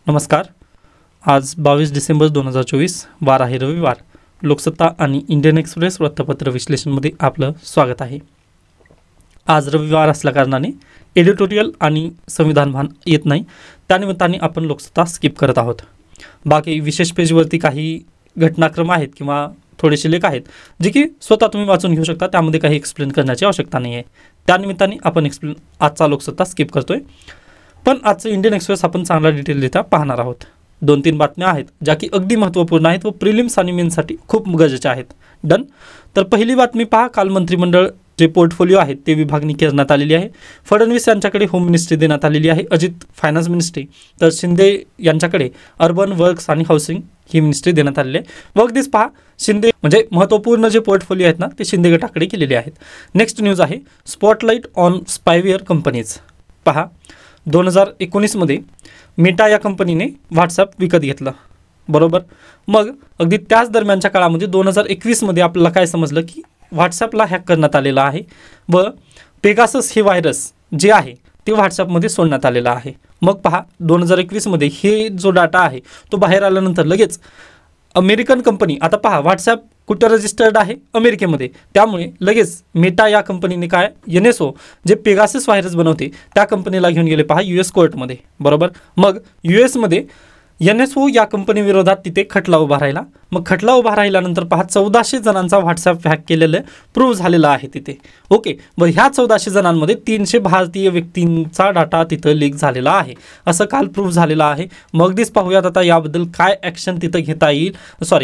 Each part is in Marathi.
नमस्कार. आज 22 डिसेंबर 2024 वार आहे रविवार. लोकसत्ता आणि इंडियन एक्सप्रेस वृत्तपत्र विश्लेषणमध्ये आपलं स्वागत आहे. आज रविवार असल्याकारणाने एडिटोरियल आणि संविधान भान येत नाही, त्यानिमित्ताने आपण लोकसत्ता स्किप करत आहोत. बाकी विशेष पेजवरती काही घटनाक्रम आहेत किंवा थोडेसे लेख आहेत जे की स्वतः तुम्ही वाचून घेऊ शकता. त्यामध्ये काही एक्सप्लेन करण्याची आवश्यकता नाही आहे. त्यानिमित्ताने आपण आजचा लोकसत्ता स्किप करतोय. पण आजचं इंडियन एक्सप्रेस आपण चांगला डिटेल देता पाहणार आहोत. 2-3 बातम्या आहेत ज्या की अगदी महत्त्वपूर्ण आहेत व प्रिलिम्स आणि मेन्ससाठी खूप गरजेच्या आहेत. डन. तर पहिली बातमी पहा. काल मंत्रिमंडळ जे पोर्टफोलिओ आहेत ते विभागणी करण्यात आलेली आहे. फडणवीस यांच्याकडे होम मिनिस्ट्री देण्यात आलेली आहे, अजित फायनान्स मिनिस्ट्री, तर शिंदे यांच्याकडे अर्बन वर्क्स आणि हाऊसिंग ही मिनिस्ट्री देण्यात आलेली आहे. व अगदीच पहा, शिंदे म्हणजे महत्त्वपूर्ण जे पोर्टफोलिओ आहेत ना ते शिंदे गटाकडे केलेले आहेत. नेक्स्ट न्यूज आहे स्पॉटलाईट ऑन स्पायवेअर कंपनीज. पहा, 2019मध्ये मेटा या कंपनीने व्हॉट्सॲप विकत घेतलं, बरोबर. मग अगदी त्याच दरम्यानच्या काळामध्ये 2021मध्ये आपल्याला काय समजलं की व्हॉट्सॲपला हॅक करण्यात आलेला आहे व पेगासस हे व्हायरस जे आहे ते व्हॉट्सॲपमध्ये सोडण्यात आलेलं आहे. मग पहा, 2021मध्ये हे जो डाटा आहे तो बाहेर आल्यानंतर लगेच अमेरिकन कंपनी, आता पहा व्हॉट्सॲप कुठं रजिस्टर्ड आहे, अमेरिकेमध्ये, त्यामुळे लगेच मेटा या कंपनीने काय NSO जे पेगासस व्हायरस बनवते त्या कंपनीला घेऊन गेले पहा US कोर्टमध्ये, बरोबर. मग USमध्ये NSO या कंपनी विरोधात तिथे खटला उभा राहिला. मग खटला उभा राहिल्यानंतर पहा 1400 जणांचा व्हॉट्सॲप हॅक केलेलं प्रूव्ह झालेला आहे तिथे. ओके. मग ह्या 1400 जणांमध्ये 300 भारतीय व्यक्तींचा डाटा तिथं लीक झालेला आहे असं काल प्रूव्ह झालेलं आहे. मग अगदीच पाहूयात आता याबद्दल काय ॲक्शन तिथं घेता येईल.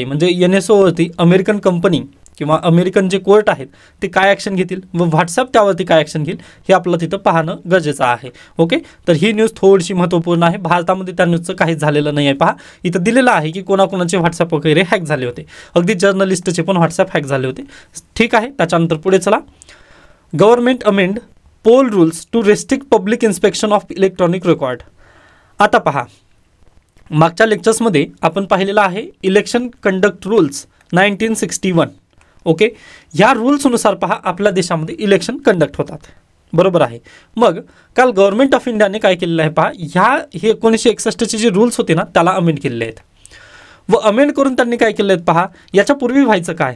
म्हणजे NSOवरती अमेरिकन कंपनी किंवा अमेरिकन जे कोर्ट आहेत ते काय ॲक्शन घेतील व व्हॉट्सॲप त्यावरती काय ॲक्शन घेईल हे आपलं तिथं पाहणं गरजेचं आहे. ओके. तर ही न्यूज थोडीशी महत्त्वपूर्ण आहे. भारतामध्ये त्या न्यूजचं काहीच झालेलं नाही आहे. पहा, इथं दिलेलं आहे की कोणाकोणाचे व्हॉट्सॲप वगैरे हॅक झाले होते. अगदी जर्नलिस्टचे पण व्हॉट्सॲप हॅक झाले होते. ठीक आहे. त्याच्यानंतर पुढे चला. Government amend poll rules to restrict public inspection of electronic record. आता पहा, मागच्या लेक्चर्समध्ये आपण पाहिलेलं आहे इलेक्शन कंडक्ट रूल्स 1961. ओके. ह्या रूल्सनुसार पहा आपल्या देशामध्ये इलेक्शन कंडक्ट होतात, बरोबर आहे. मग काल गव्हर्नमेंट ऑफ इंडियाने काय केलेलं आहे पहा, हे 1961चे जे रूल्स होते ना त्याला अमेंड केलेले आहेत व अमेंड करून त्यांनी काय केलं आहे पहा. याच्यापूर्वी व्हायचं काय,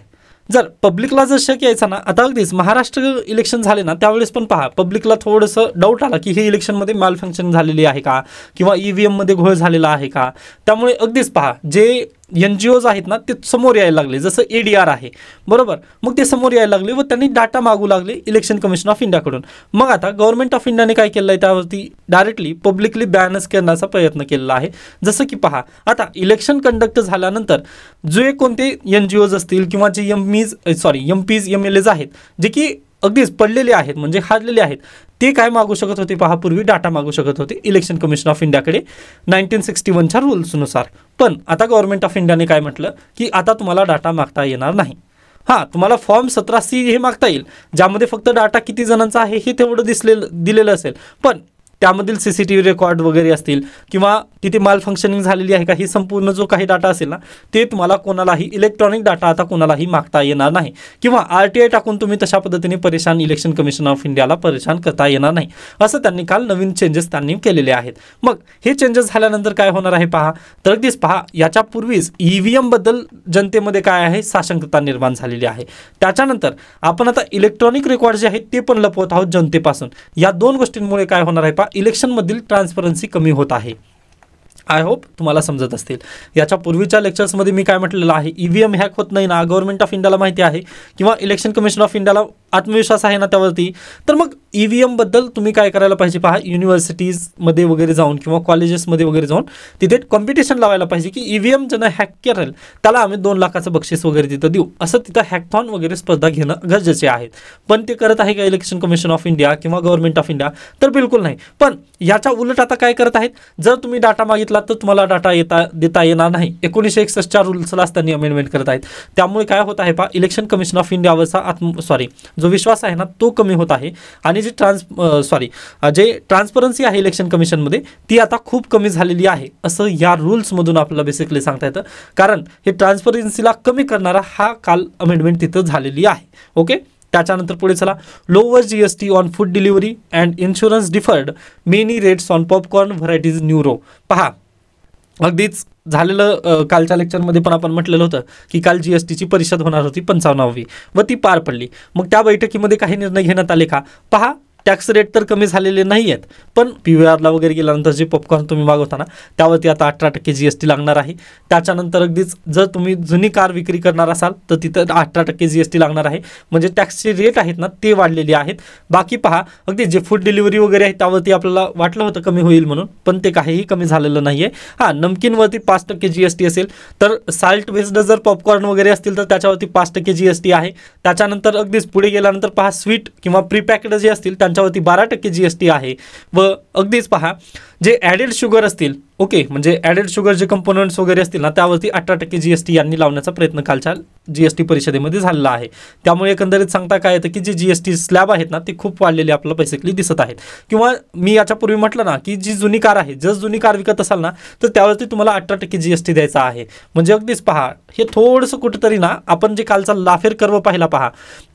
जर पब्लिकला जर शक यायचा ना, आता अगदीच महाराष्ट्र इलेक्शन झाले ना त्यावेळेस पण पहा पब्लिकला थोडंसं डाऊट आला की हे इलेक्शनमध्ये मालफंक्शन झालेली आहे का किंवा EVMमध्ये घोळ झालेला आहे का. त्यामुळे अगदीच पहा जे NGOज आहेत ना ते समोर यायला लागले, जसं ADR आहे, बरोबर. मग ते समोर यायला लागले व त्यांनी डाटा मागू लागले इलेक्शन कमिशन ऑफ इंडियाकडून. मग आता गव्हर्नमेंट ऑफ इंडियाने काय केलं आहे त्यावरती डायरेक्टली पब्लिकली बॅनच करण्याचा प्रयत्न केलेला आहे. जसं की पहा, आता इलेक्शन कंडक्ट झाल्यानंतर जे कोणते NGOज असतील किंवा जे MPs MLAs आहेत जे की अगदीच पडलेले आहेत म्हणजे हारलेले आहेत ते काय मागू शकत होते पहा, पूर्वी डाटा मागू शकत होते इलेक्शन कमिशन ऑफ इंडियाकडे 1961च्या रूल्सनुसार. पण आता गव्हर्नमेंट ऑफ इंडियाने काय म्हटलं की आता तुम्हाला डाटा मागता येणार नाही. हां, तुम्हाला फॉर्म 17C हे मागता येईल ज्यामध्ये फक्त डाटा किती जणांचा आहे हे तेवढं दिलेलं असेल, पण त्यामधील CCTV रेकॉर्ड वगैरे असतील किंवा तिथे माल फंक्शनिंग झालेली आहे का ही संपूर्ण जो काही डाटा असेल ना ते तुम्हाला कोणालाही इलेक्ट्रॉनिक डाटा आता कोणालाही मागता येणार नाही किंवा RTI टाकून तुम्ही तशा पद्धतीने इलेक्शन कमिशन ऑफ इंडियाला परेशान करता येणार नाही असं त्यांनी काल नवीन चेंजेस त्यांनी केलेले आहेत. मग हे चेंजेस झाल्यानंतर काय होणार आहे पहा, तर अगदीच पहा याच्यापूर्वीच EVM बद्दल जनतेमध्ये काय आहे साशंकता निर्माण झालेली आहे. त्याच्यानंतर आपण आता इलेक्ट्रॉनिक रेकॉर्ड जे आहेत ते पण लपवत आहोत जनतेपासून. या 2 गोष्टींमुळे काय होणार आहे इलेक्शनमधील ट्रान्सपरन्सी कमी होत आहे. आय होप तुम्हाला समजत असतील. याच्या पूर्वीच्या लेक्चर्समध्ये मी काय म्हटलेलं आहे, EVM हॅक होत नाही ना, गव्हर्नमेंट ऑफ इंडियाला माहिती आहे किंवा इलेक्शन कमिशन ऑफ इंडियाला आत्मविश्वास आहे ना त्यावरती. तर मग EVM बद्दल तुम्ही काय करायला पाहिजे पहा, युनिव्हर्सिटीजमध्ये वगैरे जाऊन किंवा कॉलेजेसमध्ये वगैरे जाऊन तिथे कॉम्पिटिशन लावायला पाहिजे की EVM ज्यांना हॅक करेल त्याला आम्ही 2 लाखाचं बक्षीस वगैरे तिथं देऊ, असं तिथं हॅकथॉन वगैरे स्पर्धा घेणं गरजेचे आहेत. पण ते करत आहे का इलेक्शन कमिशन ऑफ इंडिया किंवा गव्हर्नमेंट ऑफ इंडिया, तर बिलकुल नाही. पण याच्या उलट आता काय करत आहेत, जर तुम्ही डाटा मागितला तर तुम्हाला डाटा देता येणार नाही. 1961च्या रूल्सलाच त्यांनी अमेंडमेंट करत आहेत. त्यामुळे काय होत आहे पहा, इलेक्शन कमिशन ऑफ इंडियावरचा जो विश्वास आहे ना तो कमी होत आहे आणि जे ट्रान्सपरन्सी आहे इलेक्शन कमिशनमध्ये ती आता खूप कमी झालेली आहे असं या रूल्समधून आपल्याला बेसिकली सांगता येतं. कारण हे ट्रान्सपरन्सीला कमी करणारा हा काल अमेंडमेंट तिथं झालेली आहे. ओके. त्याच्यानंतर पुढे चला, lower GST on food delivery and insurance deferred many rates on popcorn varieties neuro. पहा अगदीच झालेलं कालच्या लेक्चरमध्ये पण आपण म्हटलेलं होतं की काल GSTची परिषद होणार होती 55वी व ती पार पडली. मग त्या बैठकीमध्ये काही निर्णय घेण्यात आले का? पहा, टॅक्स रेट तर कमी झालेले नाही आहेत, पण PVRला वगैरे गेल्यानंतर जे पॉपकॉर्न तुम्ही मागवता ना त्यावरती आता 18% GST लागणार आहे. त्याच्यानंतर अगदीच जर तुम्ही जुनी कार विक्री करणार असाल तर तिथं 18% GST लागणार आहे. म्हणजे टॅक्सचे रेट आहेत ना ते वाढलेले आहेत. बाकी पहा, अगदी जे फूड डिलिव्हरी वगैरे आहे त्यावरती आपल्याला वाटलं होतं कमी होईल म्हणून, पण ते काहीही कमी झालेलं नाही आहे. हां, नमकीनवरती 5% GST असेल, तर साल्ट बेस्ड जर पॉपकॉर्न वगैरे असतील तर त्याच्यावरती 5% GST आहे. त्याच्यानंतर अगदीच पुढे गेल्यानंतर पहा, स्वीट किंवा प्रीपॅक्ड जे असतील त्यांच्यावरती 12% GST आहे. व अगदीच पहा, जे ॲडेड शुगर असतील, ओके, म्हणजे ॲडेड शुगर जे कंपोनंट्स वगैरे असतील ना त्यावरती 18% GST यांनी लावण्याचा प्रयत्न कालच्या GST परिषदेमध्ये झालेला आहे. त्यामुळे एकंदरीत सांगता काय येतं की जे GST स्लॅब आहेत ना ते खूप वाढलेले आपल्याला बेसिकली दिसत आहेत. किंवा मी याच्यापूर्वी म्हटलं ना की जी जुनी कार आहे, जर जुनी कार विकत असाल ना तर त्यावरती तुम्हाला 18% GST द्यायचा आहे. म्हणजे अगदीच पहा, हे थोडंसं कुठंतरी ना आपण जे कालचा लाफेर कर्व पाहिला पहा,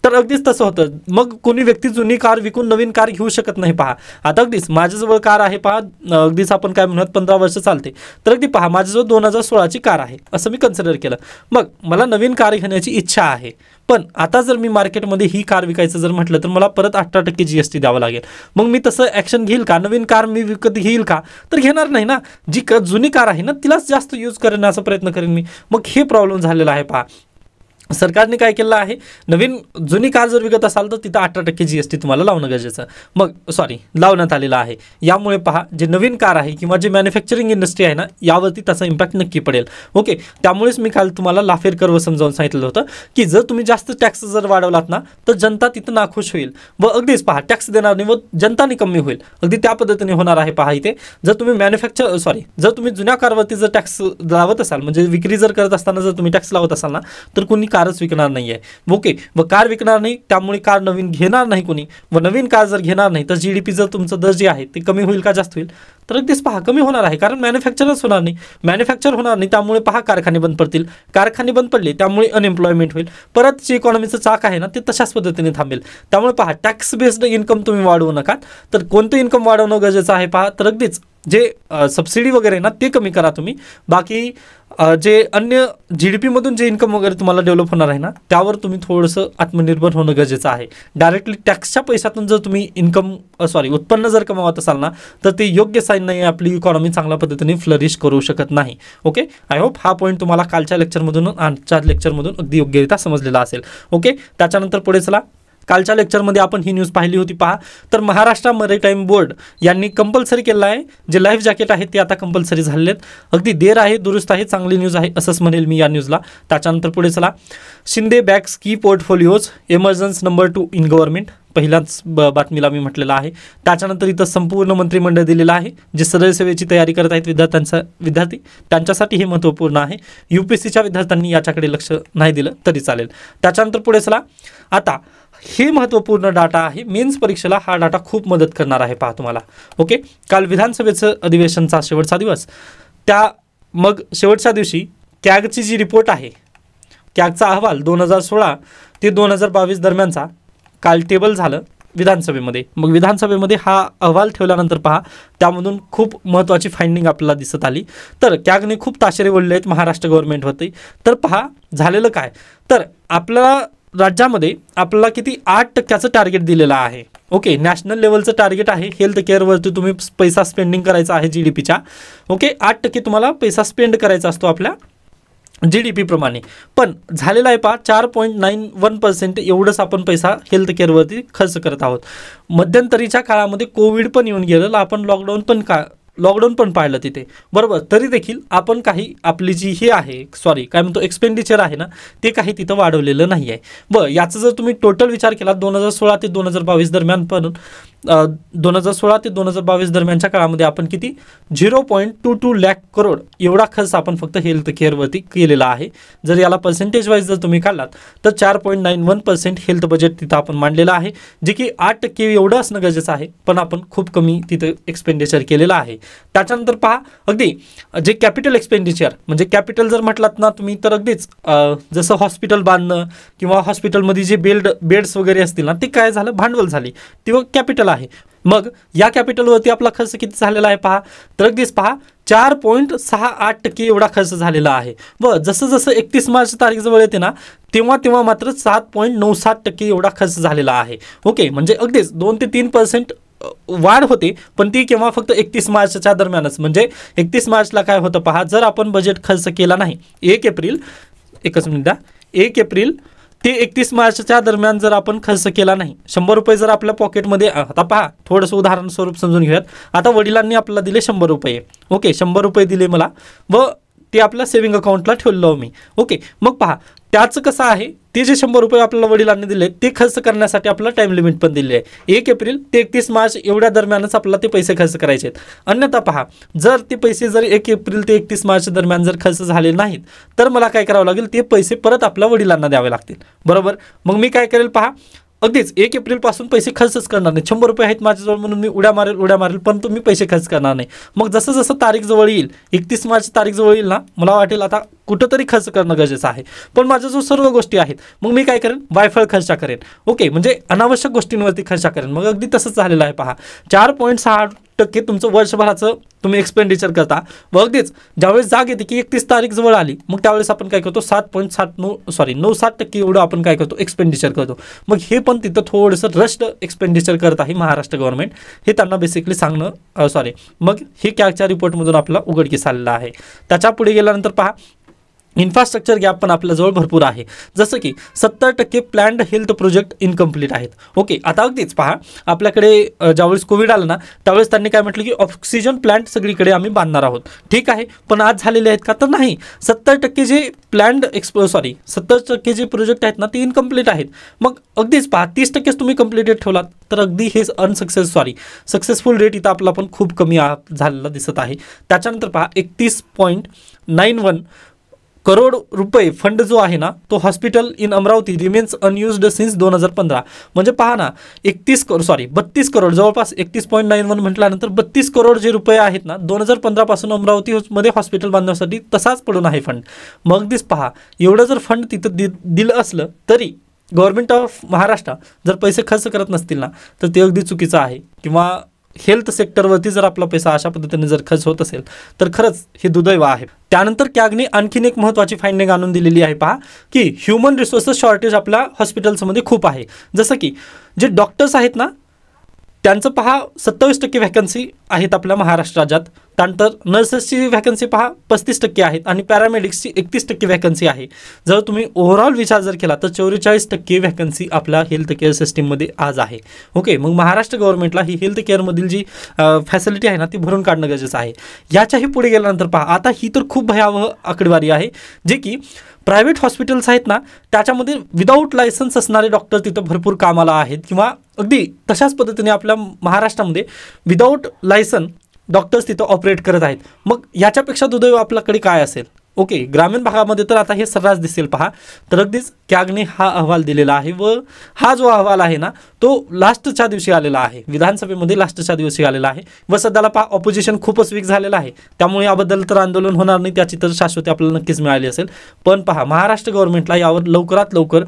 तर अगदीच तसं होतं. मग कोणी व्यक्ती जुनी कार विकून नवीन कार घेऊ शकत नाही. पहा, आता अगदीच माझ्याजवळ कार आहे, पहा अगदीच आपण काय म्हणत 15 वर्ष चालते, तर अगदी पहा माझ्याजवळ 2016ची कार आहे असं मी कन्सिडर केलं. मग मला नवीन कार घेण्याची इच्छा आहे, पण आता जर मी मार्केटमध्ये ही कार विकायचं जर म्हटलं तर मला परत 18% GST द्यावं लागेल. मग मी तसं ॲक्शन घेईल का? नवीन कार मी विकत घेईल का? तर घेणार नाही ना. जी जुनी कार आहे ना तिलाच जास्त यूज करण्याचा प्रयत्न करेन मी. मग हे प्रॉब्लेम झालेला आहे. पहा, सरकारने काय केलं आहे, नवीन जुनी कार जर विकत असाल तर तिथं 18% GST तुम्हाला लावणं गरजेचं, लावण्यात आलेलं आहे. यामुळे पहा, जे नवीन कार आहे किंवा जे मॅन्युफॅक्चरिंग इंडस्ट्री आहे ना यावरती त्याचा इम्पॅक्ट नक्की पडेल. ओके, त्यामुळेच मी काल तुम्हाला लाफेर कर्व समजावून सांगितलं होतं की जर तुम्ही जास्त टॅक्स जर वाढवलात ना तर जनता तिथं नाखुश होईल व अगदीच पहा टॅक्स देणार नाही व जनताने कमी होईल. अगदी त्या पद्धतीने होणार आहे. पहा, इथे जर तुम्ही जर तुम्ही जुन्या कारवरती जर टॅक्स लावत असाल, म्हणजे विक्री जर करत असताना जर तुम्ही टॅक्स लावत असाल ना तर कोणी कारच विकणार नाही आहे. ओके, व कार विकणार नाही त्यामुळे कार नवीन घेणार नाही कोणी, व नवीन कार जर घेणार नाही तर GDP जर तुमचं दर जे आहे ते कमी होईल का जास्त होईल? तर अगदीच पहा कमी होणार आहे, कारण मॅन्युफॅक्चरच होणार नाही. मॅन्युफॅक्चर होणार नाही त्यामुळे पहा कारखाने बंद पडतील. कारखाने बंद पडले त्यामुळे अनएम्प्लॉयमेंट होईल. परत जे इकॉनॉमीचं चाक आहे ना ते तशाच पद्धतीने थांबेल. त्यामुळे पहा, टॅक्स बेस्ड इन्कम तुम्ही वाढवू नका. तर कोणतं इन्कम वाढवणं गरजेचं आहे? पहा, तर अगदीच जे सबसिडी वगैरे ना ते कमी करा तुम्ही. बाकी जे अन्य GDP मधून जे इन्कम वगैरे तुम्हाला डेव्हलप होणार आहे ना त्यावर तुम्ही थोडंसं आत्मनिर्भर होणं गरजेचं आहे. डायरेक्टली टॅक्सच्या पैशातून जर तुम्ही उत्पन्न जर कमावत असाल ना तर ते योग्य साईन नाही. आपली इकॉनॉमी चांगल्या पद्धतीने फ्लरिश करू शकत नाही. ओके, आय होप हा पॉईंट तुम्हाला कालच्या लेक्चरमधून आजच्या लेक्चरमधून अगदी योग्यरित्या समजलेला असेल. ओके, त्याच्यानंतर पुढे चला. कालच्या लेक्चरमध्ये आपण ही न्यूज पाहिली होती. पहा, तर महाराष्ट्र मॅरिटाईम बोर्ड यांनी कंपल्सरी केलं आहे, जे लाईफ जॅकेट आहेत ते आता कंपल्सरी झालेले आहेत. अगदी देर आहे दुरुस्त आहे, चांगली न्यूज आहे असंच म्हणेल मी या न्यूजला. त्याच्यानंतर पुढे चला. शिंदे बॅक्स की पोर्टफोलिओज एमर्जन्स नंबर 2 इन गव्हर्नमेंट, पहिल्याच बातमीला मी म्हटलेलं आहे. त्याच्यानंतर इथं संपूर्ण मंत्रिमंडळ दिलेलं आहे. जे सरळ सेवेची तयारी करत आहेत विद्यार्थी त्यांच्यासाठी हे महत्त्वपूर्ण आहे. UPSCच्या विद्यार्थ्यांनी याच्याकडे लक्ष नाही दिलं तरी चालेल. त्याच्यानंतर पुढे चला. आता हे महत्त्वपूर्ण डाटा आहे, मेन्स परीक्षेला हा डाटा खूप मदत करणार आहे. पहा तुम्हाला. ओके, काल विधानसभेचं अधिवेशनचा शेवटचा दिवस, मग शेवटच्या दिवशी कॅगची जी रिपोर्ट आहे, कॅगचा अहवाल 2016 ते 2022 दरम्यानचा काल टेबल झालं विधानसभेमध्ये. मग विधानसभेमध्ये हा अहवाल ठेवल्यानंतर पहा त्यामधून खूप महत्त्वाची फाइंडिंग आपल्याला दिसत आली. तर कॅगने खूप ताशेरे ओढले आहेत महाराष्ट्र गव्हर्नमेंटवरती. तर पहा झालेलं काय, तर आपल्याला राज्यामध्ये आपल्याला किती 8% टार्गेट दिलेलं आहे. ओके, नॅशनल लेवलचं टार्गेट आहे. हेल्थ केअरवरती तुम्ही पैसा स्पेंडिंग करायचा आहे GDPच्या. ओके, 8% तुम्हाला पैसा स्पेंड करायचा असतो आपल्या GDP प्रमाणे. पण झालेला आहे पहा 4.91% एवढंच आपण पैसा हेल्थ केअरवरती खर्च करत आहोत. मध्यंतरीच्या काळामध्ये कोविड पण येऊन गेलं, आपण लॉकडाऊन पण पाळलं तिथे, बरोबर. तरी देखील आपण काही आपली जी हे आहे एक्सपेंडिचर आहे ना ते काही तिथं वाढवलेलं नाही आहे. याचं जर तुम्ही टोटल विचार केला 2016 ते 2022 दरम्यान, पण 2016 ते 2022 दरम्यानच्या काळामध्ये आपण किती 0.22 लाख करोड एवढा खर्च आपण फक्त हेल्थ केअरवरती केलेला आहे. जर याला पर्सेंटेज वाईज जर तुम्ही काढलात तर 4.91% हेल्थ बजेट तिथं आपण मांडलेलं आहे, जे की 8% एवढं असणं गरजेचं आहे, पण आपण खूप कमी तिथं एक्सपेंडिचर केलेलं आहे. त्याच्यानंतर पहा अगदी जे कॅपिटल एक्सपेंडिचर, म्हणजे कॅपिटल जर म्हटलात ना तुम्ही तर अगदीच जसं हॉस्पिटल बांधणं किंवा हॉस्पिटलमध्ये जे बेड्स वगैरे असतील ना ते काय झालं, भांडवल झाले, तेव्हा कॅपिटल आहे. मग या कॅपिटलवरती आपला खर्च किती झालेला आहे पहा, तर अगदीच पहा 4.68% एवढा खर्च झालेला आहे. व जसं जसं 31 मार्च तारीख जवळ येते ना, तेव्हा तेव्हा मात्र 7.97% एवढा खर्च झालेला आहे. ओके, म्हणजे अगदीच 2 ते 3% वाढ होते, पण ती केव्हा फक्त 31 मार्चच्या दरम्यानच. म्हणजे 31 मार्चला काय होतं पहा, जर आपण बजेट खर्च केला नाही 1 एप्रिल ते 31 मार्चच्या दरम्यान जर आपण खर्च केला नाही, 100 रुपये जर आपल्या पॉकेटमध्ये, आता पहा थोडंसं उदाहरण स्वरूप समजून घेऊयात. आता वडिलांनी आपल्याला दिले 100 रुपये. ओके, 100 रुपये दिले मला व ते आपल्या सेव्हिंग अकाउंटला ठेवलं मी. ओके, मग पहा त्याचं कसं आहे, ते जे 100 रुपये आपल्याला वडिलांनी दिले ते खर्च करण्यासाठी आपल्याला टाइम लिमिट पण दिली आहे. 1 एप्रिल ते 31 मार्च एवढ्या दरम्यानच आपल्याला ते पैसे खर्च करायचे आहेत. अन्यथा पहा, जर ते पैसे जर 1 एप्रिल ते 31 मार्च दरम्यान जर खर्च झाले नाहीत, तर मला काय करावं लागेल, ते पैसे परत आपल्या वडिलांना द्यावे लागतील. बरोबर, मग मी काय करेल पहा, अगदीच 1 एप्रिलपासून पैसे खर्चच करणार नाही. 100 रुपये आहेत माझ्याजवळ म्हणून मी उड्या मारेल, पण तुम्ही पैसे खर्च करणार नाही. मग जसं जसं तारीख जवळ येईल, 31 मार्च तारीख जवळ येईल ना, मला वाटेल आता कुठंतरी खर्च करणं गरजेचं आहे. पण माझ्या जो सर्व गोष्टी आहेत, मग मी काय करेन, वायफळ खर्च करेन. ओके, म्हणजे अनावश्यक गोष्टींवरती खर्च करेन. मग अगदी तसंच झालेलं आहे पहा, 4.6% तुमचं वर्षभराचं तुम्ही एक्सपेंडिचर करता. व अगदीच ज्यावेळेस जाग येते की 31 तारीख जवळ आली, मग त्यावेळेस आपण काय करतो, 7.97% एवढं आपण काय करतो, एक्सपेंडिचर करतो. मग हे पण तिथं थोडंसं रष्ट एक्सपेंडिचर करत आहे महाराष्ट्र गव्हर्नमेंट, हे त्यांना बेसिकली सांगणं मग हे कॅगच्या रिपोर्टमधून आपल्याला उघडकीस आलेलं आहे. त्याच्या पुढे गेल्यानंतर पहा, इन्फ्रास्ट्रक्चर गॅप पण आपल्याजवळ भरपूर आहे. जसं की 70% प्लॅन्ड हेल्थ प्रोजेक्ट इनकम्प्लीट आहेत. ओके, आता अगदीच पहा, आपल्याकडे ज्यावेळेस कोविड आलं ना, त्यावेळेस त्यांनी काय म्हटलं की ऑक्सिजन प्लांट सगळीकडे आम्ही बांधणार आहोत. ठीक आहे, पण आज झालेले आहेत का, तर नाही. 70% जे 70% जे प्रोजेक्ट आहेत ना, ते इनकम्प्लीट आहेत. मग अगदीच पहा, 30% तुम्ही कम्प्लिटेड ठेवलात, तर अगदी हे सक्सेसफुल रेट इथं आपला पण खूप कमी झालेला दिसत आहे. त्याच्यानंतर पहा, 31.91 करोड रुपये फंड जो आहे ना, तो hospital in Amravati remains unused since 2015. म्हणजे पहा ना, 32 करोड जवळपास 31.91 म्हटल्यानंतर 32 करोड जे रुपये आहेत ना, 2015 पासून अमरावतीमध्ये हॉस्पिटल बांधण्यासाठी तसाच पडून आहे फंड. मग दिस पहा, एवढं जर फंड तिथं दिलं असलं तरी गव्हर्नमेंट ऑफ महाराष्ट्र जर पैसे खर्च करत नसतील ना, तर ते अगदी चुकीचं आहे. किंवा हेल्थ सेक्टरवरती जर आपला पैसा अशा पद्धतीने जर खर्च होत असेल, तर खरंच हे दुर्दैव आहे. त्यानंतर कॅगने आणखीन एक महत्त्वाची फाइंडिंग आणून दिलेली आहे पहा, की ह्युमन रिसोर्सेस शॉर्टेज आपल्या हॉस्पिटल्समध्ये खूप आहे. जसं की जे डॉक्टर्स आहेत ना, त्यांचं पहा 27% व्हॅकन्सी आहेत आपल्या महाराष्ट्र राज्यात. त्यानंतर नर्सेसची व्हॅकन्सी पहा 35% आहेत आणि पॅरामेडिक्सची 31% व्हॅकन्सी आहे. जर तुम्ही ओव्हरऑल विचार जर केला तर 44% व्हॅकन्सी आपल्या हेल्थ केअर सिस्टीममध्ये आज आहे. ओके, मग महाराष्ट्र गव्हर्नमेंटला ही हेल्थ केअरमधील जी फॅसिलिटी आहे ना, ती भरून काढणं गरजेचं आहे. याच्याही पुढे गेल्यानंतर पहा, आता ही तर खूप भयावह आकडेवारी आहे, जे की प्रायव्हेट हॉस्पिटल्स आहेत ना, त्याच्यामध्ये विदाऊट लायसन्स असणारे डॉक्टर तिथं भरपूर कामाला आहेत. किंवा अगदी तशाच पद्धतीने आपल्या महाराष्ट्रामध्ये विदाऊट लायसन डॉक्टर्स तिथं ऑपरेट करत आहेत. मग याच्यापेक्षा दुर्दैव आपल्याकडे काय असेल. ओके, ग्रामीण भागामध्ये तर आता हे सर्रास दिसेल पहा. तर अगदीच कॅगने हा अहवाल दिलेला आहे व हा जो अहवाल आहे ना, तो लास्टच्या दिवशी आलेला आहे, विधानसभेमध्ये लास्टच्या दिवशी आलेला आहे. व सध्याला पहा, ऑपोजिशन खूपच वीक झालेलं आहे, त्यामुळे याबद्दल तर आंदोलन होणार नाही, त्याची तर शाश्वती आपल्याला नक्कीच मिळाली असेल. पण पहा, महाराष्ट्र गव्हर्नमेंटला यावर लवकरात लवकर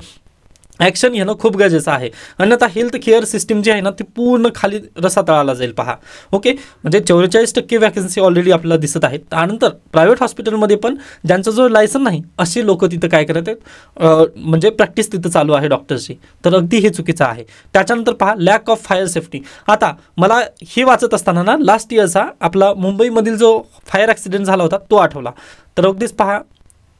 ॲक्शन घेणं खूप गरजेचं आहे. अन्यथा हेल्थ केअर सिस्टीम जी आहे ना, ती पूर्ण खाली रसातळाला जाईल पहा. ओके, म्हणजे 44% व्हॅकन्सी ऑलरेडी आपल्याला दिसत आहेत. त्यानंतर प्रायव्हेट हॉस्पिटलमध्ये पण ज्यांचं जो लायसन नाही असे लोक तिथं काय करत आहेत, म्हणजे प्रॅक्टिस तिथं चालू आहे डॉक्टर्सची. तर अगदी हे चुकीचं आहे. त्याच्यानंतर पहा, लॅक ऑफ फायर सेफ्टी. आता मला हे वाचत असताना ना, लास्ट इयरचा आपला मुंबईमधील जो फायर ॲक्सिडेंट झाला होता तो आठवला. तर अगदीच पहा,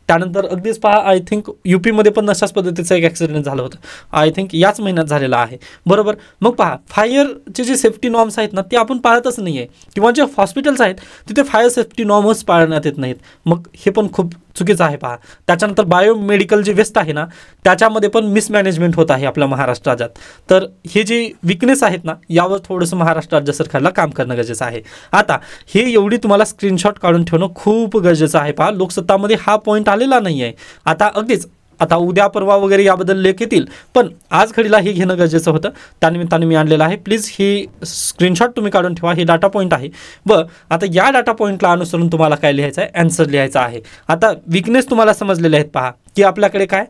त्यानंतर अगदीच पहा, आय थिंक यूपीमध्ये पण अशाच पद्धतीचं एक ॲक्सिडेंट झालं होतं, आय थिंक याच महिन्यात झालेला आहे. बरोबर, मग पहा, फायरचे जे सेफ्टी नॉर्म्स आहेत ना, ते आपण पाळतच नाही आहे. किंवा जे हॉस्पिटल्स आहेत तिथे फायर सेफ्टी नॉर्म्स पाळण्यात येत नाहीत. मग हे पण खूप चुकीचं आहे पहा. त्याच्यानंतर बायोमेडिकल जे वेस्ट आहे ना, त्याच्यामध्ये पण मिसमॅनेजमेंट होत आहे आपल्या महाराष्ट्र राज्यात. तर हे जे विकनेस आहेत ना, यावर थोडंसं महाराष्ट्र राज्य सरकारला काम करणं गरजेचं आहे. आता हे एवढी तुम्हाला स्क्रीनशॉट काढून ठेवणं खूप गरजेचं आहे पहा. लोकसत्तामध्ये हा पॉईंट आलेला नाही आहे. आता उद्या परवा वगैरे याबद्दल लेख येतील, पण आज घडीला हे घेणं गरजेचं होतं. त्यानिमित्ताने मी आणलेलं आहे. प्लीज ही स्क्रीनशॉट तुम्ही काढून ठेवा. हे डाटा पॉईंट आहे. व आता या डाटा पॉईंटला अनुसरून तुम्हाला काय लिहायचं आहे, ॲन्सर लिहायचा आहे. आता विकनेस तुम्हाला समजलेले आहेत पहा, की आपल्याकडे काय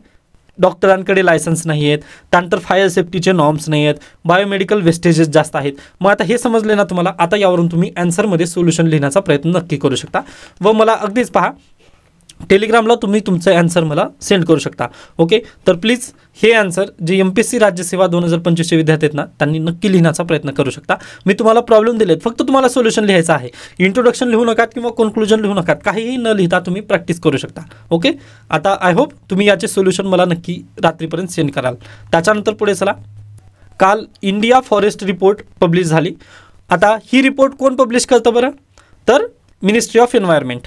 डॉक्टरांकडे लायसन्स नाही आहेत, त्यानंतर फायर सेफ्टीचे नॉर्म्स नाही आहेत, बायोमेडिकल वेस्टेजेस जास्त आहेत. मग आता हे समजले ना तुम्हाला. आता यावरून तुम्ही ॲन्सरमध्ये सोल्युशन लिहिण्याचा प्रयत्न नक्की करू शकता व मला अगदीच पहा टेलिग्रामला तुम्ही तुमचं ॲन्सर मला सेंड करू शकता. ओके, तर प्लीज हे ॲन्सर जे MPSC राज्यसेवा 2025चे विद्यार्थी आहेत ना त्यांनी नक्की लिहिण्याचा प्रयत्न करू शकता. मी तुम्हाला प्रॉब्लेम दिलेत, फक्त तुम्हाला सोल्युशन लिहायचं आहे. इंट्रोडक्शन लिहू नका किंवा कन्क्लुजन लिहू नका, काहीही न लिहिता तुम्ही प्रॅक्टिस करू शकता. ओके, आता आय होप तुम्ही याचे सोल्युशन मला नक्की रात्रीपर्यंत सेंड कराल. त्याच्यानंतर पुढे चला. काल इंडिया फॉरेस्ट रिपोर्ट पब्लिश झाली. आता ही रिपोर्ट कोण पब्लिश करतं बरं, तर मिनिस्ट्री ऑफ एन्व्हायरमेंट.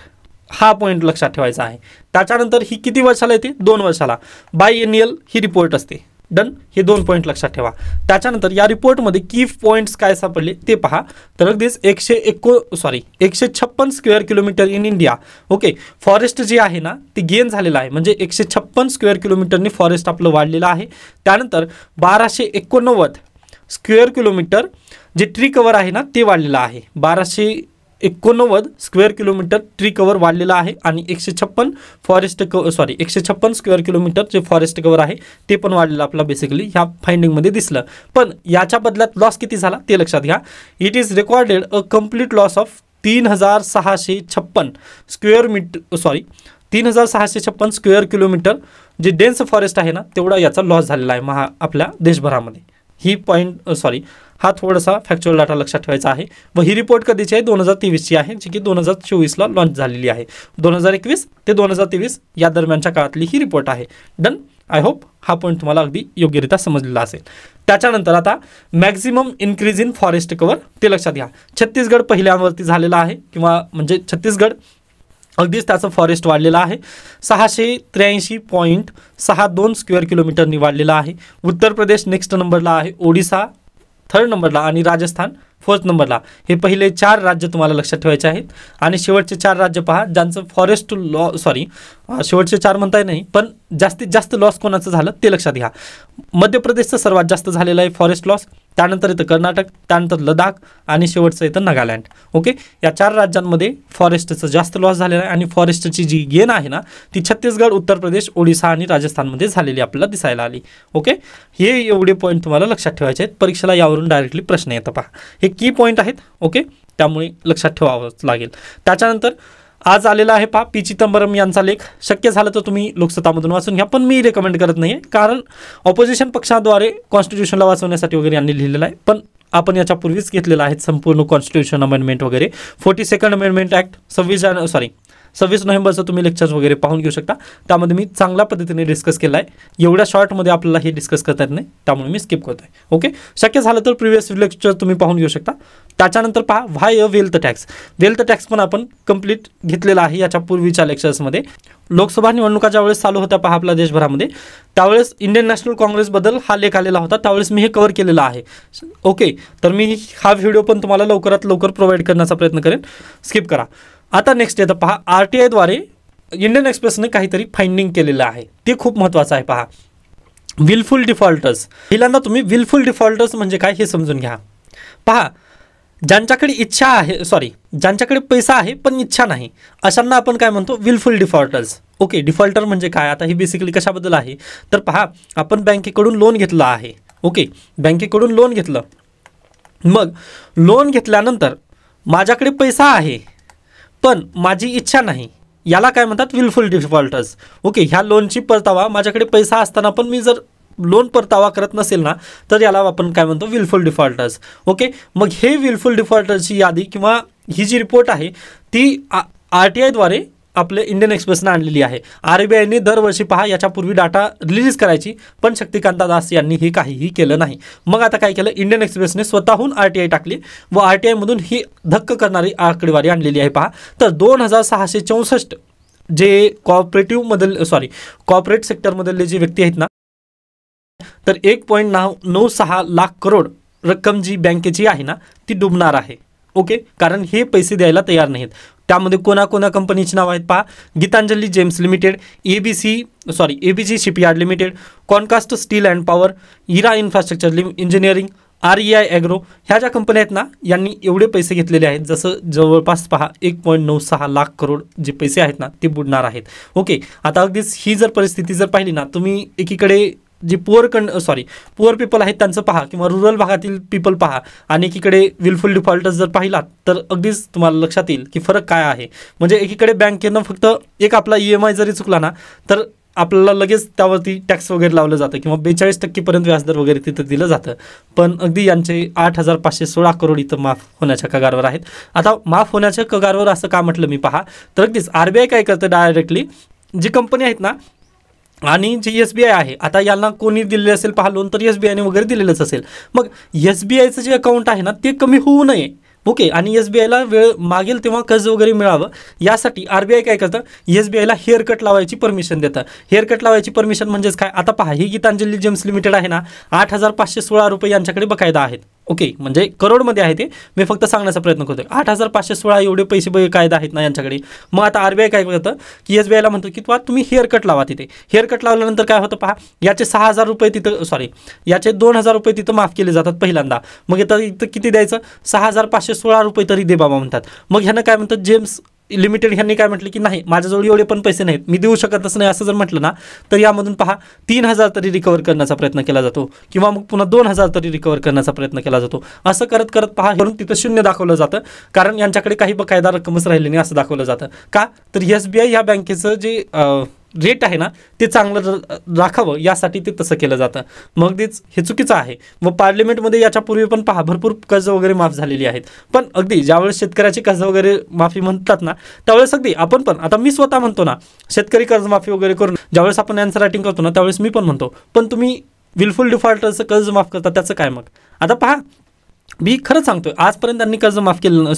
हा पॉईंट लक्षात ठेवायचा आहे. त्याच्यानंतर ही किती वर्षाला येते, 2 वर्षाला. बायएनियल ही रिपोर्ट असते. डन, हे 2 पॉईंट लक्षात ठेवा. त्याच्यानंतर या रिपोर्टमध्ये की पॉईंट्स काय सापडले ते पहा. तर अगदीच 156 square kilometre in India. Okay, forest जे आहे ना ते गेन झालेलं आहे, म्हणजे 156 स्क्वेअर किलोमीटरनी फॉरेस्ट आपलं वाढलेलं आहे. त्यानंतर 1289 स्क्वेअर किलोमीटर जे ट्री कवर आहे ना ते वाढलेलं आहे. 1289 स्क्वेअर किलोमीटर ट्री कवर वाढलेलं आहे आणि 156 स्क्वेअर किलोमीटर जे फॉरेस्ट कवर आहे ते पण वाढलेलं आपला बेसिकली ह्या फाइंडिंगमध्ये दिसलं. पण याच्या बदल्यात लॉस किती झाला ते लक्षात घ्या. It is recorded a complete loss of 3656 square kilometre जे डेन्स फॉरेस्ट आहे ना तेवढा याचा लॉस झालेला आहे आपल्या देशभरामध्ये. ही हा थोडासा फॅक्च्युअल डाटा लक्षात ठेवायचा आहे. व ही रिपोर्ट कधीची आहे, 2023ची आहे, जी की 2024ला लॉन्च झालेली आहे. 2021 ते 2023 या दरम्यानच्या काळातली ही रिपोर्ट आहे. डन, आय होप हा पॉईंट तुम्हाला अगदी योग्यरित्या समजलेला असेल. त्याच्यानंतर आता maximum increase in forest cover ते लक्षात घ्या. छत्तीसगड पहिल्यावरती झालेला आहे, किंवा म्हणजे छत्तीसगड अगदीच त्याचं फॉरेस्ट वाढलेलं आहे. 683.62 स्क्वेअर किलोमीटरनी वाढलेलं आहे. उत्तर प्रदेश नेक्स्ट नंबरला आहे, ओडिसा 3rd नंबरला आणि राजस्थान 4th नंबरला. हे पहिले 4 राज्य तुम्हाला लक्षात ठेवायचे आहेत. आणि शेवटचे 4 राज्य पहा ज्यांचं फॉरेस्ट शेवटचे 4 म्हणता नाही, पण जास्तीत जास्त लॉस कोणाचं झालं ते लक्षात घ्या. मध्य प्रदेशचं सर्वात जास्त झालेलं आहे फॉरेस्ट लॉस. त्यानंतर येतं कर्नाटक, त्यानंतर लडाख आणि शेवटचं येतं नागालँड. ओके, या 4 राज्यांमध्ये फॉरेस्टचं जास्त लॉस झालेला आहे आणि फॉरेस्टची जी गेन आहे ना ती छत्तीसगड, उत्तर प्रदेश, ओडिसा आणि राजस्थानमध्ये झालेली आपल्याला दिसायला आली. ओके, हे एवढे पॉईंट तुम्हाला लक्षात ठेवायचे आहेत. परीक्षेला यावरून डायरेक्टली प्रश्न येतं पहा. हे की पॉईंट आहेत. ओके, त्यामुळे लक्षात ठेवावंच लागेल. त्याच्यानंतर आज आलेला आहे पहा पी चिदंबरम यांचा लेख. शक्य झालं तर तुम्ही लोकसत्तामधून वाचून घ्या, पण मी रेकमेंड करत नाही आहे, कारण ऑपोजिशन पक्षाद्वारे कॉन्स्टिट्यूशनला वाचवण्यासाठी वगैरे यांनी लिहिलेलं आहे. पण आपण याच्यापूर्वीच घेतलेलं आहे संपूर्ण कॉन्स्टिट्यूशन अमेंडमेंट वगैरे. 42nd अमेंडमेंट ॲक्ट 26 नोव्हेंबरचं तुम्ही लेक्चर्स वगैरे पाहून घेऊ शकता. त्यामध्ये मी चांगल्या पद्धतीने डिस्कस केला आहे. एवढ्या शॉर्टमध्ये आपल्याला हे डिस्कस करता येत नाही, त्यामुळे मी स्किप करतो आहे. ओके, शक्य झालं तर प्रिव्हियस लेक्चर तुम्ही पाहून घेऊ शकता. त्याच्यानंतर पहा व्हाय वेल्थ टॅक्स पण आपण कंप्लीट घेतलेला आहे याच्या पूर्वीच्या लेक्चर्समध्ये. लोकसभा निवडणुका ज्यावेळेस चालू होत्या पहा आपल्या देशभरामध्ये, त्यावेळेस इंडियन नॅशनल काँग्रेसबद्दल हा लेख आलेला होता. त्यावेळेस मी हे कव्हर केलेलं आहे. ओके, तर मी हा व्हिडिओ पण तुम्हाला लवकरात लवकर प्रोव्हाइड करण्याचा प्रयत्न करेन, स्किप करा. आता नेक्स्ट येतं पहा RTIद्वारे इंडियन एक्सप्रेसने काहीतरी फाइंडिंग केलेलं आहे, ते खूप महत्त्वाचं आहे. पहा विलफुल डिफॉल्टर्स. पहिल्यांदा तुम्ही विलफुल डिफॉल्टर्स म्हणजे काय हे समजून घ्या. पहा ज्यांच्याकडे इच्छा आहे, ज्यांच्याकडे पैसा आहे पण इच्छा नाही, अशांना आपण काय म्हणतो, विलफुल डिफॉल्टर्स. ओके, डिफॉल्टर म्हणजे काय, आता ही बेसिकली कशाबद्दल आहे तर पहा आपण बँकेकडून लोन घेतलं आहे. ओके, बँकेकडून लोन घेतलं, मग लोन घेतल्यानंतर माझ्याकडे पैसा आहे पण माझी इच्छा नाही, याला काय म्हणतात, विलफुल डिफॉल्टर्स. ओके, ह्या लोनची परतावा माझ्याकडे पैसा असताना पण मी जर लोन परतावा करत नसेल ना तर याला आपण काय म्हणतो, विलफुल डिफॉल्टर्स. ओके, मग हे विलफुल डिफॉल्टर्सची यादी किंवा ही जी रिपोर्ट आहे ती RTIद्वारे आपल्या इंडियन एक्सप्रेसनं आणलेली आहे. RBIने दरवर्षी पहा याच्यापूर्वी डाटा रिलीज करायची, पण शक्तिकांता दास यांनी हे काहीही केलं नाही. मग आता काय केलं, इंडियन एक्सप्रेसने स्वतःहून RTI टाकली व RTIमधून ही धक्क करणारी आकडेवारी आणलेली आहे. पहा तर 2664 जे कॉर्पोरेट सेक्टरमधले जे व्यक्ती आहेत ना, तर 1.96 लाख करोड रक्कम जी बँकेची आहे ना ती डुबणार आहे. ओके, कारण हे पैसे द्यायला तयार नाहीत. त्यामध्ये कोणा कंपनीची नाव आहेत पहा, Gitanjali gems limited, ABG shipyard limited, Concast steel and power, Era infrastructure engineering, REI agro ह्या ज्या कंपन्या आहेत ना, यांनी एवढे पैसे घेतलेले आहेत, जसं जवळपास पहा 1.96 लाख करोड जे पैसे आहेत ना ते बुडणार आहेत. ओके, आता अगदीच ही जर परिस्थिती जर पाहिली ना, तुम्ही एकीकडे जे पुअर पीपल आहेत त्यांचं पहा, किंवा रुरल भागातील पीपल पहा, आणि एकीकडे विलफुल डिफॉल्टर्स जर पाहिलात तर अगदीच तुम्हाला लक्षात येईल की फरक काय आहे. म्हणजे एकीकडे बँकेनं फक्त एक आपला EMI जरी चुकला ना तर आपल्याला लगेच त्यावरती टॅक्स वगैरे लावलं जातं, किंवा 42% व्याजदर वगैरे तिथं दिलं जातं. पण अगदी यांचे 8,516 करोड इथं माफ होण्याच्या कगारवर आहेत. आता माफ होण्याच्या कगारवर असं का म्हटलं मी, पहा तर अगदीच RBI काय करतं, डायरेक्टली जी कंपनी आहेत ना आणि जी SBI आहे, आता यांना कोणी दिलेले असेल पहा लोन, तर SBIने वगैरे दिलेलंच असेल. मग SBIचं जे अकाउंट आहे ना ते कमी होऊ नये. ओके, आणि SBIला वेळ मागेल तेव्हा कर्ज वगैरे मिळावं यासाठी RBI काय करतं, SBIला हेअरकट लावायची परमिशन देतं. हेअरकट लावायची परमिशन म्हणजेच काय, आता पहा ही गीतांजली जेम्स लिमिटेड आहे ना, 8,516 रुपये यांच्याकडे बकायदा आहेत. ओके, म्हणजे करोडमध्ये आहे ते, मी फक्त सांगण्याचा प्रयत्न करतोय. 8,516 एवढे पैसे बकायदा आहेत ना यांच्याकडे. मग आता RBI काय करतं की SBIला म्हणतो की तुम्ही हेअरकट लावा तिथे. हेअरकट लावल्यानंतर काय होतं पहा, याचे 6,000 रुपये तिथं याचे 2,000 रुपये तिथं माफ केले जातात पहिल्यांदा. मग इथं किती द्यायचं, 6,516 रुपये तरी दे बाबा म्हणतात. मग ह्यानं काय म्हणतात, जेम्स लिमिटेड ह्यांनी काय म्हटलं की नाही, माझ्याजवळ एवढे पण पैसे नाहीत, मी देऊ शकतच नाही, असं जर म्हटलं ना तर यामधून पहा 3,000 तरी रिकवर करण्याचा प्रयत्न केला जातो, किंवा मग पुन्हा 2,000 तरी रिकवर करण्याचा प्रयत्न केला जातो. असं करत करत पहा वरून तिथं शून्य दाखवलं जातं, कारण यांच्याकडे काही बकायदा रक्कमच राहिली नाही असं दाखवलं जातं. का तर SBI ह्या बँकेचं जे रेट आहे ना ते चांगलं राखावं यासाठी ते तसं केलं जातं. मग तेच हे चुकीचं आहे. व पार्लिमेंटमध्ये याच्यापूर्वी पण पहा भरपूर कर्ज वगैरे माफ झालेली आहेत. पण अगदी ज्यावेळेस शेतकऱ्याची कर्ज वगैरे माफी म्हणतात ना त्यावेळेस अगदी आपण पण, आता मी स्वतः म्हणतो ना शेतकरी कर्जमाफी वगैरे करून ज्यावेळेस आपण आन्सर रायटिंग करतो ना त्यावेळेस मी पण म्हणतो, पण तुम्ही विलफुल डिफॉल्टरचं कर्ज माफ करता त्याचं काय मग. आता पहा मी खरंच सांगतोय, आजपर्यंत त्यांनी कर्ज माफ केलं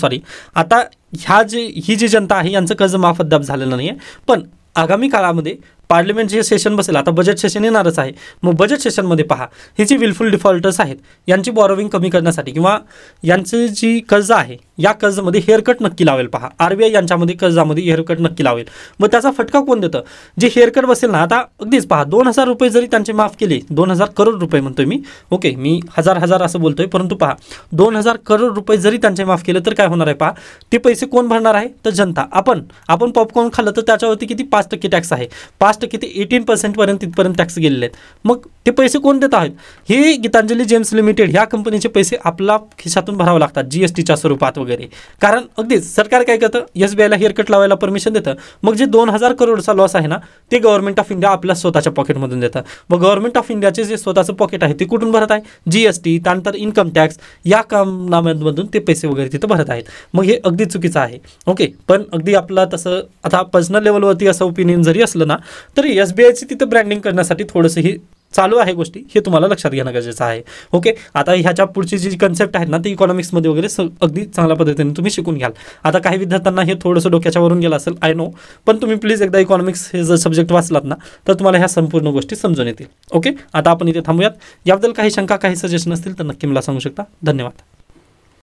आता ही जी जनता आहे यांचं कर्ज माफ अद्याप झालेलं नाही आहे. पण आगामी काळामध्ये पार्लिमेंट जे सेशन बसेल, आता बजेट सेशन येणारच आहे, मग बजेट सेशनमध्ये पहा हे जे विलफुल डिफॉल्टर्स आहेत यांची बॉरोविंग कमी करण्यासाठी किंवा यांची जी कर्ज आहे या कर्जामध्ये हेअरकट नक्की लावेल. पहा RBI यांच्यामध्ये कर्जामध्ये हेअरकट नक्की लावेल. मग त्याचा फटका कोण देतं, जे हेअरकट बसेल ना. आता अगदीच पहा 2,000 रुपये जरी त्यांचे माफ केले, 2,000 करोड रुपये म्हणतोय मी, ओके मी हजार असं बोलतोय, परंतु पहा 2,000 करोड रुपये जरी त्यांचे माफ केले तर काय होणार आहे पहा, ते पैसे कोण भरणार आहे तर जनता. आपण पॉपकॉर्न खाल्लं तर त्याच्यावरती किती 5% टॅक्स आहे, 5% ते 18% पर्यंत तिथपर्यंत टॅक्स गेलेले आहेत. मग ते पैसे कोण देत आहेत, हे गीतांजली जेम्स लिमिटेड ह्या कंपनीचे पैसे आपला खिशातून भरावे लागतात GSTच्या स्वरूपात वगैरे. कारण अगदीच सरकार काय करतं, SBIला हेअरकट लावायला परमिशन देतं. मग जे 2,000 करोडचा लॉस आहे ना ते गव्हर्नमेंट ऑफ इंडिया आपल्या स्वतःच्या पॉकेटमधून देतं. मग गव्हर्नमेंट ऑफ इंडियाचे जे स्वतःचं पॉकेट आहे ते कुठून भरत आहे, GST त्यानंतर इन्कम टॅक्स या कामनाम्यांमधून ते पैसे वगैरे तिथं भरत आहेत. मग हे अगदी चुकीचं आहे. ओके, पण अगदी आपला तसं आता पर्सनल लेवलवरती असं ओपिनियन जरी असलं ना तरी SBIची तिथं ब्रँडिंग करण्यासाठी थोडंसं ही चालू आहे गोष्टी, हे तुम्हाला लक्षात घेणं गरजेचं आहे. ओके, आता ह्याच्या पुढची जी कन्सेप्ट आहेत ना ती इकॉनॉमिक्समध्ये वगैरे अगदी चांगल्या पद्धतीने तुम्ही शिकून घ्याल. आता काही विद्यार्थ्यांना हे थोडंसं डोक्याच्या वरून गेलं असेल, आय नो, पण तुम्ही प्लीज एकदा इकॉनॉमिक्स हे जर सब्जेक्ट वाचलात ना तर तुम्हाला ह्या संपूर्ण गोष्टी समजून येतील. ओके, आता आपण इथे थांबूयात. याबद्दल काही शंका काही सजेशन असतील तर नक्की मला सांगू शकता. धन्यवाद.